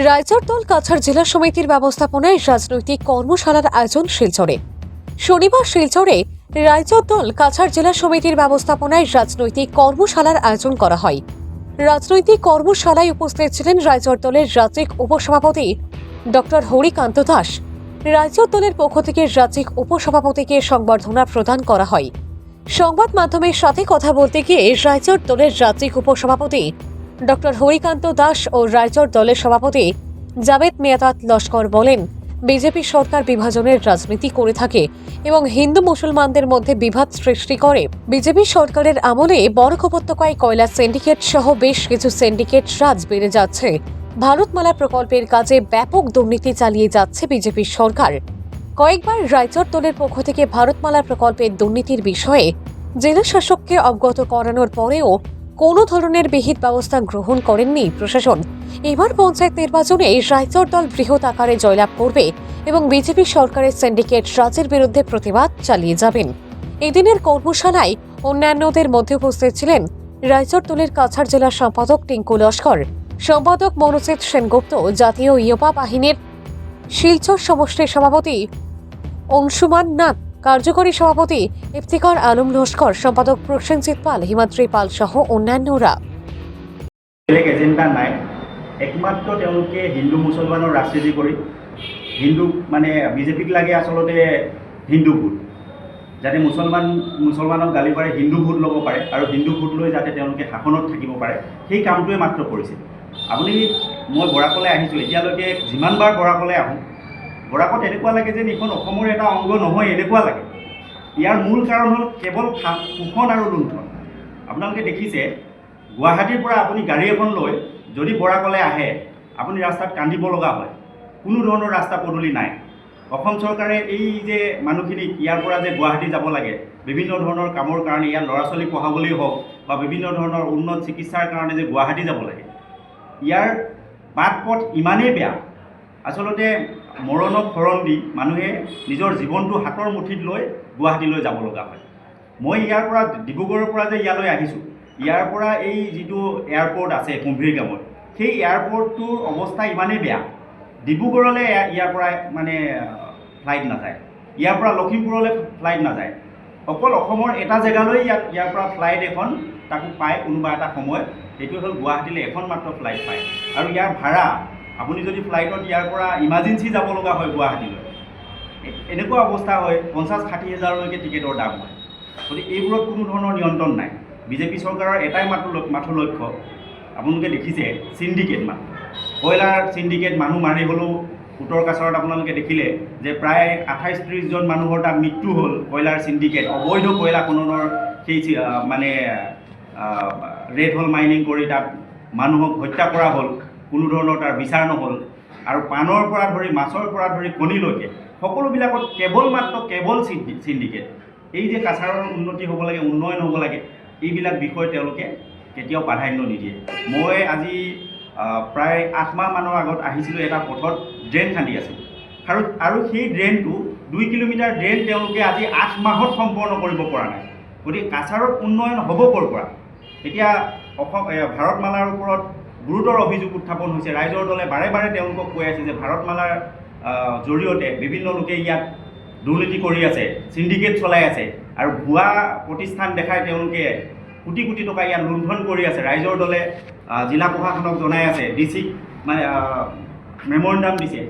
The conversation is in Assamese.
রায়চরদল কাছাড় জেলা সমিতির ব্যবস্থাপনায় রাজনৈতিক কর্মশালার আয়োজন শিলচরে। শনিবার শিলচরে রায়চরদল কাছাড় জেলা সমিতির ব্যবস্থাপনায় রাজনৈতিক কর্মশালার আয়োজন করা হয়। রাজনৈতিক কর্মশালায় উপস্থিত ছিলেন রায়চরদলের রাজ্যিক উপসভাপতি ডক্টর হরিকান্ত দাস। রায়চরদলের পক্ষ থেকে রাজ্যিক উপসভাপতিকে সংবর্ধনা প্রদান করা হয়। সংবাদ মাধ্যমের সাথে কথা বলতে গিয়ে রায়চর দলের রাজ্যিক উপসভাপতি ডক্টর হরিকান্ত দাস ও রায়চর দলের সভাপতি জাভেদ মিয়াদাদ লস্কর বলেন, বিজেপি সরকার বিভাজনের রাজনীতি করে থাকে এবং হিন্দু মুসলমানদের মধ্যে বিভাদ সৃষ্টি করে। বিজেপি সরকারের আমলে বরাক উপত্যকায় কয়লা সিন্ডিকেট সহ বেশ কিছু সিন্ডিকেট রাজ বেড়ে যাচ্ছে। ভারতমালা প্রকল্পের কাজে ব্যাপক দুর্নীতি চালিয়ে যাচ্ছে বিজেপি সরকার। কয়েকবার রায়চর দলের পক্ষ থেকে ভারতমালা প্রকল্পের দুর্নীতির বিষয়ে জেলা শাসককে অবগত করানোর পরেও কোনো ধরনের বিহিত ব্যবস্থা গ্রহণ করেননি প্রশাসন। এবার পঞ্চায়েত নির্বাচনে রায়চর দল বৃহৎ আকারে জয়লাভ করবে এবং বিজেপি সরকারের সিন্ডিকেট রাজের বিরুদ্ধে প্রতিবাদ চালিয়ে যাবেন। এদিনের কর্মশালায় অন্যান্যদের মধ্যে উপস্থিত ছিলেন রায়চর দলের কাছাড় জেলা সম্পাদক টিঙ্কু লস্কর, সম্পাদক মনোজিৎ সেনগুপ্ত, জাতীয় ইয়োপা বাহিনীর শিলচর সমষ্টির সভাপতি অংশুমান নাথ, কার্যকরী সভাপতি ইফতিকার আলম লস্কর, সম্পাদক প্রসেনজিৎ পাল, হিমাদ্রি পাল সহ অন্যান্যরা। বেলেগ এজেণ্ডা নাই, একমাত্ৰ তেওঁলোকে হিন্দু মুছলমানৰ ৰাজনীতি কৰি হিন্দু মানে বিজেপিক লাগে আচলতে হিন্দু ভোট, যাতে মুছলমানক গালি পাৰে হিন্দু ভোট ল'ব পাৰে আৰু হিন্দু ভোট লৈ যাতে তেওঁলোকে শাসনত থাকিব পাৰে, সেই কামটোৱে মাত্ৰ কৰিছে। আপুনি মই বৰাকলৈ আহিছোঁ, এতিয়ালৈকে যিমানবাৰ বৰাকলৈ আহোঁ, বৰাকত এনেকুৱা লাগে যেন এইখন অসমৰ এটা অংগ নহয়, এনেকুৱা লাগে। ইয়াৰ মূল কাৰণ হ'ল কেৱল শোষণ আৰু লুণ্ঠন। আপোনালোকে দেখিছে, গুৱাহাটীৰ পৰা আপুনি গাড়ী এখন লৈ যদি বৰাকলৈ আহে, আপুনি ৰাস্তাত কান্দিব লগা হয়। কোনো ধৰণৰ ৰাস্তা পদূলি নাই। অসম চৰকাৰে এই যে মানুহখিনিক ইয়াৰ পৰা যে গুৱাহাটী যাব লাগে বিভিন্ন ধৰণৰ কামৰ কাৰণে, ইয়াৰ ল'ৰা ছোৱালী পঢ়াবলৈ হওক বা বিভিন্ন ধৰণৰ উন্নত চিকিৎসাৰ কাৰণে যে গুৱাহাটী যাব লাগে, ইয়াৰ বাট পথ ইমানেই বেয়া, আচলতে মৰণক শৰণ দি মানুহে নিজৰ জীৱনটো হাতৰ মুঠিত লৈ গুৱাহাটীলৈ যাব লগা হয়। মই ইয়াৰ পৰা ডিব্ৰুগড়ৰ পৰা যে ইয়ালৈ আহিছোঁ, ইয়াৰ পৰা এই যিটো এয়াৰপৰ্ট আছে কুম্ভীৰগামত, সেই এয়াৰপৰ্টটোৰ অৱস্থা ইমানেই বেয়া, ডিব্ৰুগড়লৈ ইয়াৰ পৰা মানে ফ্লাইট নাযায়, ইয়াৰ পৰা লখিমপুৰলৈ ফ্লাইট নাযায়। অকল অসমৰ এটা জেগালৈ ইয়াৰ পৰা ফ্লাইট এখন তাকো পায় কোনোবা এটা সময়ত, সেইটো হ'ল গুৱাহাটীলৈ এখন মাত্ৰ ফ্লাইট পায়। আৰু ইয়াৰ ভাড়া, আপুনি যদি ফ্লাইটত ইয়াৰ পৰা ইমাৰ্জেঞ্চি যাব লগা হয় গুৱাহাটীলৈ, এনেকুৱা অৱস্থা হয় 50-60 হাজাৰলৈকে টিকেটৰ দাম হয়। গতিকে এইবোৰত কোনো ধৰণৰ নিয়ন্ত্ৰণ নাই। বিজেপি চৰকাৰৰ এটাই মাথো লক্ষ্য, আপোনালোকে দেখিছে চিণ্ডিকেট, কয়লাৰ চিণ্ডিকেট, মানুহ মাৰি হ'লেও উত্তৰ কাছাৰত আপোনালোকে দেখিলে যে প্ৰায় 28-30 জন মানুহৰ তাত মৃত্যু হ'ল। কয়লাৰ চিণ্ডিকেট, অবৈধ কয়লা খননৰ সেই মানে ৰেড হ'ল মাইনিং কৰি তাত মানুহক হত্যা কৰা হ'ল, কোনো ধৰণৰ তাৰ বিচাৰ নহ'ল। আৰু পাণৰ পৰা ধৰি মাছৰ পৰা ধৰি কণীলৈকে সকলোবিলাকত কেৱল চিণ্ডিকেট। এই যে কাছাৰৰ উন্নতি হ'ব লাগে, উন্নয়ন হ'ব লাগে, এইবিলাক বিষয় তেওঁলোকে কেতিয়াও প্ৰাধান্য নিদিয়ে। মই আজি প্ৰায় 8 মাহমানৰ আগত আহিছিলোঁ, এটা পথত ড্ৰেইন খান্দি আছিল আৰু সেই ড্ৰেইনটো 2 কিলোমিটাৰ ড্ৰেইন তেওঁলোকে আজি 8 মাহত সম্পূৰ্ণ কৰিব পৰা নাই। গতিকে কাছাৰত উন্নয়ন হ'ব ক'ৰ পৰা? এতিয়া ভাৰতমালাৰ ওপৰত গুৰুতৰ অভিযোগ উত্থাপন হৈছে। ৰাইজৰ দলে বাৰে বাৰে তেওঁলোকক কৈ আছে যে ভাৰতমালাৰ জৰিয়তে বিভিন্ন লোকে ইয়াত দুৰ্নীতি কৰি আছে, চিণ্ডিকেট চলাই আছে আৰু ভুৱা প্ৰতিষ্ঠান দেখাই তেওঁলোকে কোটি কোটি টকা ইয়াত লুণ্ঠন কৰি আছে। ৰাইজৰ দলে জিলা প্ৰশাসনক জনাই আছে, ডিচিক মানে মেমৰেণ্ডাম দিছে।